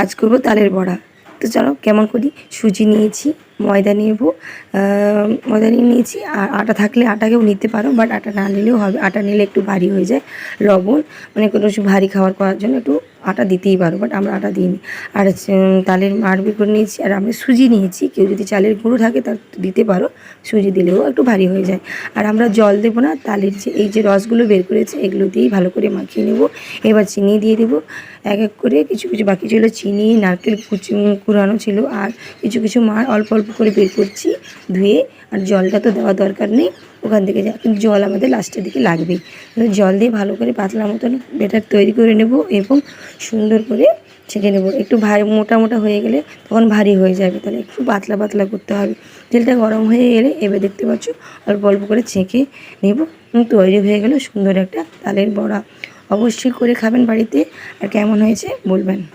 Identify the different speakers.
Speaker 1: আজ করব তালের বড়া। তো চলো কেমন করি। সুজি নিয়েছি, ময়দা নেব, ময়দা নিয়েছি, আর আটা থাকলে আটাকেও নিতে পারো, বাট আটা না নিলেও হবে। আটা নিলে একটু ভারী হয়ে যায়। লবণ, মানে কোনো কিছু ভারী খাবার করার জন্য একটু আটা দিতেই পারো, বাট আমরা আটা দিইনি। আর তালের মাড় বের করে নিয়েছি, আর আমি সুজি নিয়েছি। কেউ যদি চালের গুঁড়ো থাকে তা দিতে পারো, সুজি দিলেও একটু ভারী হয়ে যায়। আর আমরা জল দেবো না, তালের যে এই যে রসগুলো বের করেছে এগুলো দিয়েই ভালো করে মাখিয়ে নেব। এবার চিনি দিয়ে দেবো এক এক করে। কিছু কিছু বাকি ছিল, চিনি, নারকেল কুড়ানো ছিল, আর কিছু কিছু মাড় অল্প অল্প করে বের করছি ধুয়ে। আর জলটা তো দেওয়ার দরকার নেই, ওখান থেকে যা, কিন্তু জল আমাদের লাস্টের দিকে লাগবেই। জল দিয়ে ভালো করে পাতলা মতন ব্যাটার তৈরি করে নেব এবং সুন্দর করে ছেঁকে নেব। একটু ভারী মোটা মোটা হয়ে গেলে তখন ভারী হয়ে যাবে, তাহলে একটু পাতলা পাতলা করতে হবে। তেলটা গরম হয়ে এলে এবার দেখতে পাচ্ছ অল্প অল্প করে ছেঁকে নেব। তৈরি হয়ে গেল সুন্দর একটা তালের বড়া। অবশ্যই করে খাবেন বাড়িতে, আর কেমন হয়েছে বলবেন।